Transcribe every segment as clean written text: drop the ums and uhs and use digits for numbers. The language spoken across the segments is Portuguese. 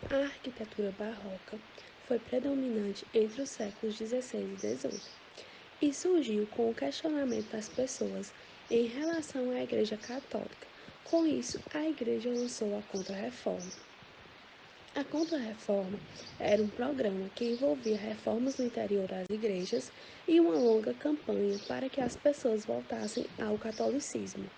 A arquitetura barroca foi predominante entre os séculos XVI e XVIII e surgiu com o questionamento das pessoas em relação à Igreja Católica. Com isso, a Igreja lançou a Contra-Reforma. A Contra-Reforma era um programa que envolvia reformas no interior das igrejas e uma longa campanha para que as pessoas voltassem ao catolicismo.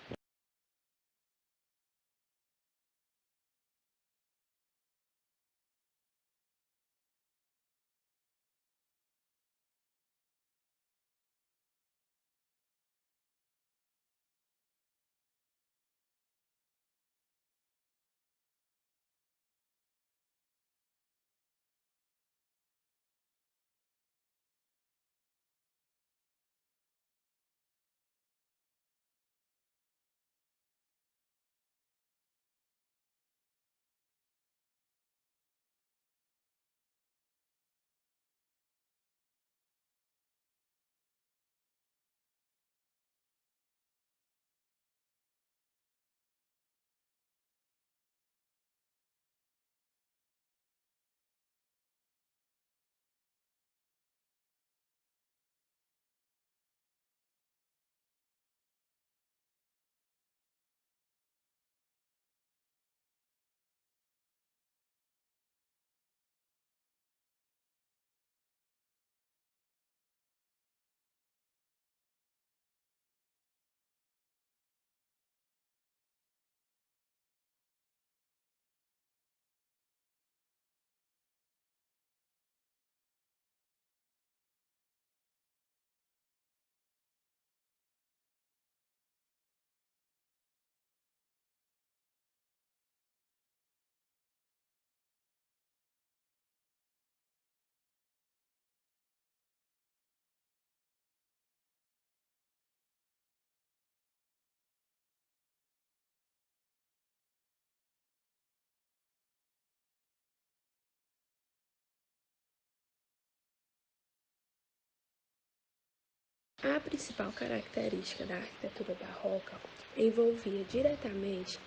A principal característica da arquitetura barroca envolvia diretamente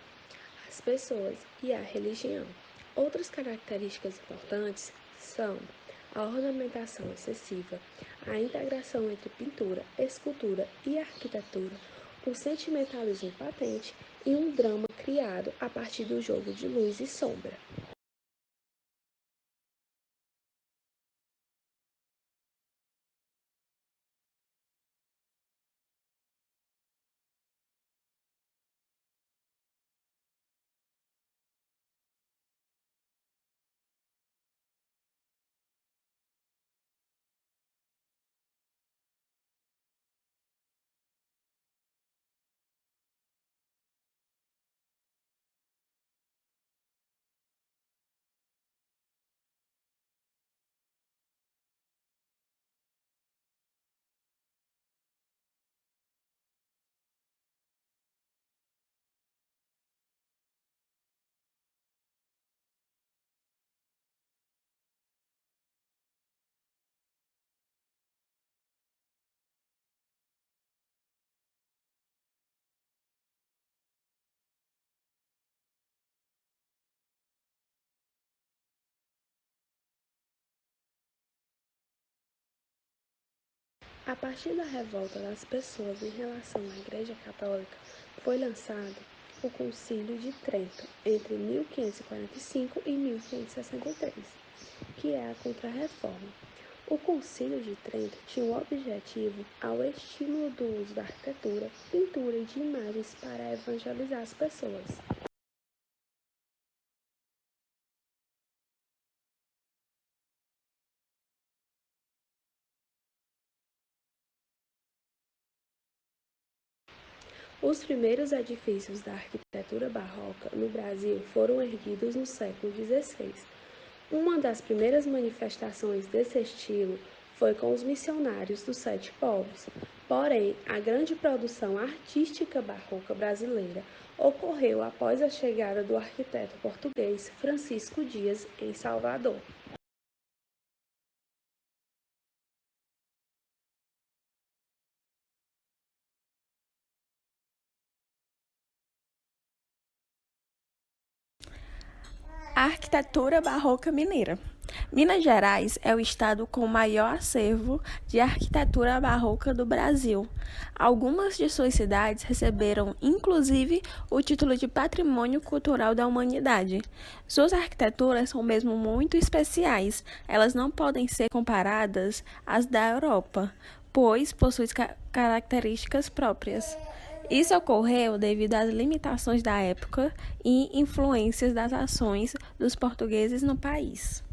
as pessoas e a religião. Outras características importantes são a ornamentação excessiva, a integração entre pintura, escultura e arquitetura, o sentimentalismo patente e um drama criado a partir do jogo de luz e sombra. A partir da revolta das pessoas em relação à Igreja Católica, foi lançado o Concílio de Trento entre 1545 e 1563, que é a Contra-Reforma. O Concílio de Trento tinha o objetivo ao estímulo do uso da arquitetura, pintura e de imagens para evangelizar as pessoas. Os primeiros edifícios da arquitetura barroca no Brasil foram erguidos no século XVI. Uma das primeiras manifestações desse estilo foi com os missionários dos Sete Povos. Porém, a grande produção artística barroca brasileira ocorreu após a chegada do arquiteto português Francisco Dias em Salvador. A Arquitetura barroca mineira. Minas Gerais é o estado com o maior acervo de arquitetura barroca do Brasil. Algumas de suas cidades receberam, inclusive, o título de Patrimônio Cultural da Humanidade. Suas arquiteturas são mesmo muito especiais. Elas não podem ser comparadas às da Europa, pois possuem características próprias. Isso ocorreu devido às limitações da época e influências das ações dos portugueses no país.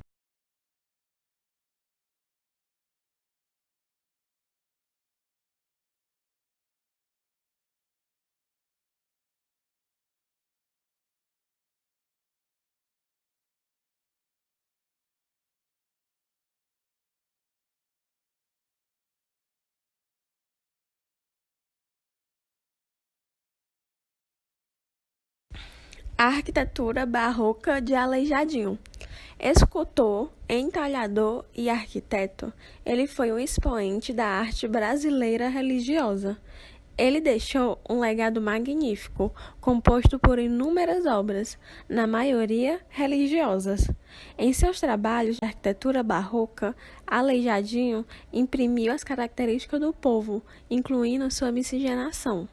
A arquitetura barroca de Aleijadinho. Escultor, entalhador e arquiteto, ele foi um expoente da arte brasileira religiosa. Ele deixou um legado magnífico, composto por inúmeras obras, na maioria religiosas. Em seus trabalhos de arquitetura barroca, Aleijadinho imprimiu as características do povo, incluindo sua miscigenação.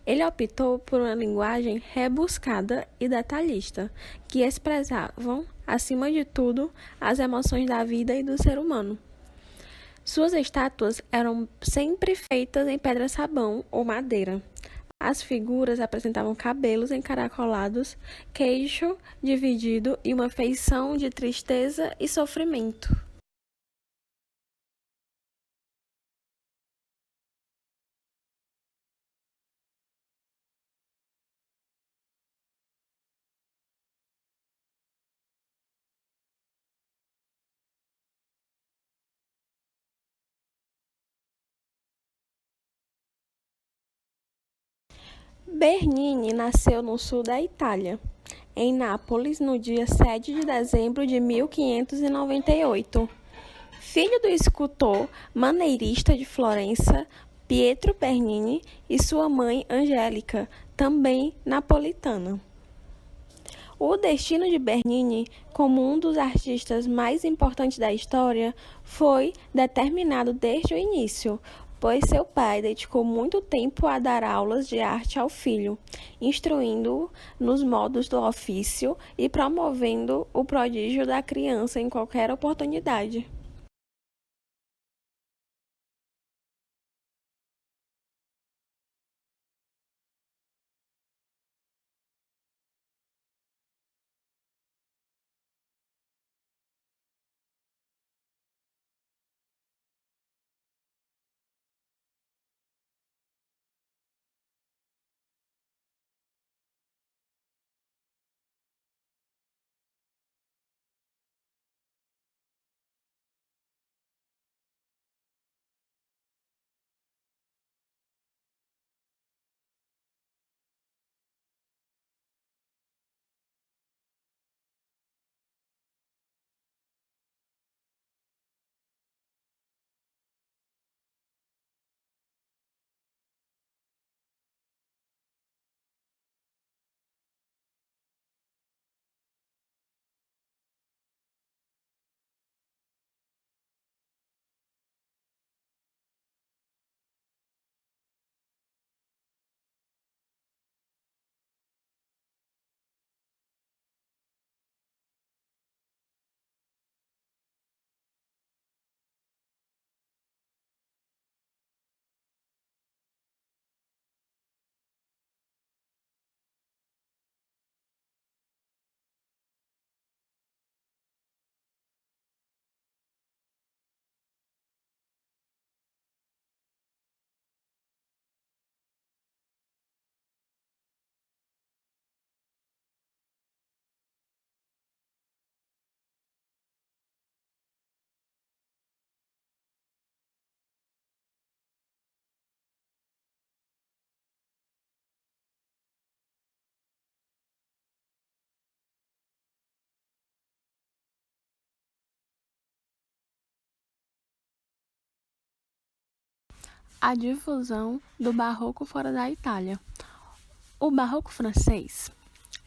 Ele optou por uma linguagem rebuscada e detalhista, que expressavam, acima de tudo, as emoções da vida e do ser humano. Suas estátuas eram sempre feitas em pedra-sabão ou madeira. As figuras apresentavam cabelos encaracolados, queixo dividido e uma feição de tristeza e sofrimento. Bernini nasceu no sul da Itália, em Nápoles, no dia 7 de dezembro de 1598. Filho do escultor maneirista de Florença, Pietro Bernini, e sua mãe Angélica, também napolitana. O destino de Bernini, como um dos artistas mais importantes da história, foi determinado desde o início, pois seu pai dedicou muito tempo a dar aulas de arte ao filho, instruindo-o nos modos do ofício e promovendo o prodígio da criança em qualquer oportunidade. A difusão do barroco fora da Itália. O barroco francês,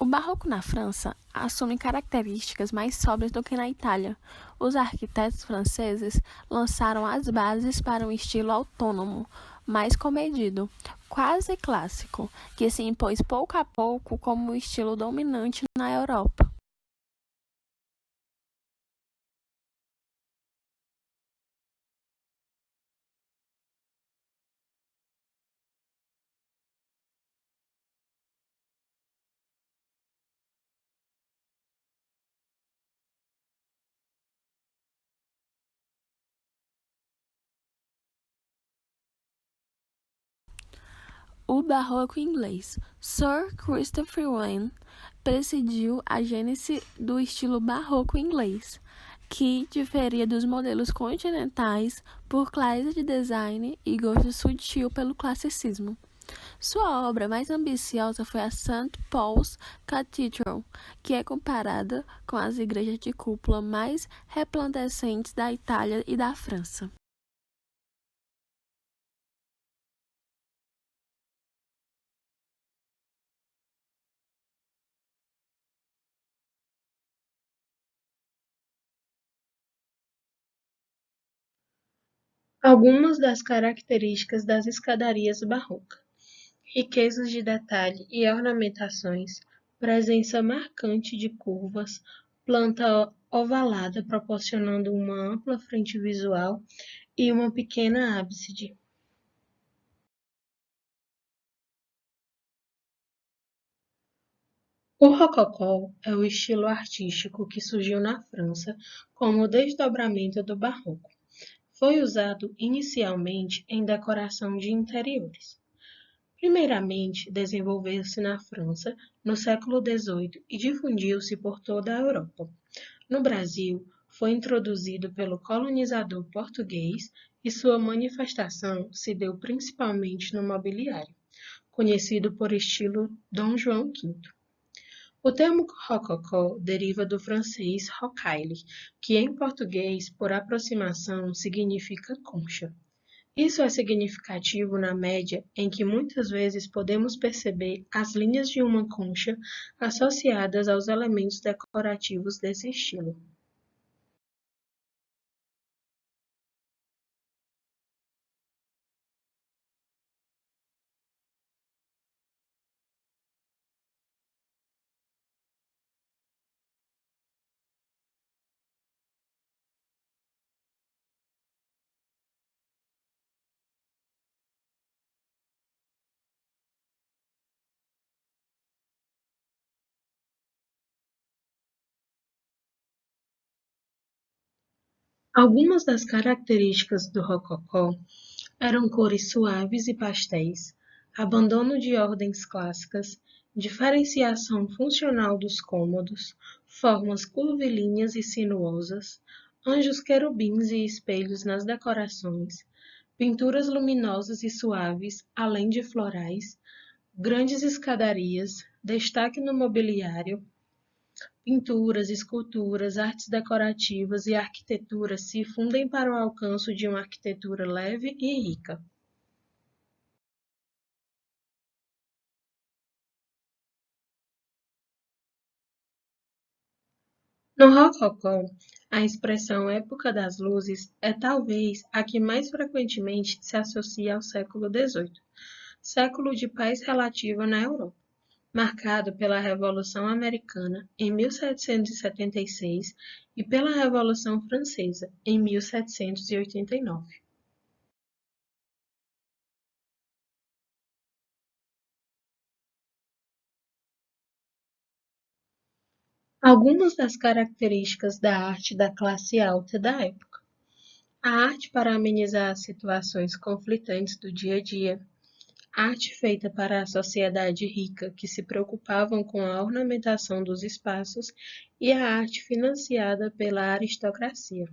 O barroco na França assume características mais sóbrias do que na Itália. Os arquitetos franceses lançaram as bases para um estilo autônomo, mais comedido, quase clássico, que se impôs pouco a pouco como o estilo dominante na Europa. O barroco inglês. Sir Christopher Wren presidiu a gênese do estilo barroco inglês, que diferia dos modelos continentais por clareza de design e gosto sutil pelo classicismo. Sua obra mais ambiciosa foi a St. Paul's Cathedral, que é comparada com as igrejas de cúpula mais resplandecentes da Itália e da França. Algumas das características das escadarias barrocas: riquezas de detalhe e ornamentações, presença marcante de curvas, planta ovalada proporcionando uma ampla frente visual e uma pequena ábside. O rococó é o estilo artístico que surgiu na França como desdobramento do barroco. Foi usado inicialmente em decoração de interiores. Primeiramente, desenvolveu-se na França no século XVIII e difundiu-se por toda a Europa. No Brasil, foi introduzido pelo colonizador português e sua manifestação se deu principalmente no mobiliário, conhecido por estilo Dom João V. O termo rococó deriva do francês rocaille, que em português, por aproximação, significa concha. Isso é significativo na média em que muitas vezes podemos perceber as linhas de uma concha associadas aos elementos decorativos desse estilo. Algumas das características do rococó eram cores suaves e pastéis, abandono de ordens clássicas, diferenciação funcional dos cômodos, formas curvilíneas e sinuosas, anjos querubins e espelhos nas decorações, pinturas luminosas e suaves, além de florais, grandes escadarias, destaque no mobiliário, pinturas, esculturas, artes decorativas e arquitetura se fundem para o alcance de uma arquitetura leve e rica. No rococó, a expressão época das luzes é talvez a que mais frequentemente se associa ao século XVIII, século de paz relativa na Europa, marcado pela Revolução Americana em 1776 e pela Revolução Francesa em 1789. Algumas das características da arte da classe alta da época: a arte para amenizar as situações conflitantes do dia a dia, arte feita para a sociedade rica que se preocupavam com a ornamentação dos espaços e a arte financiada pela aristocracia.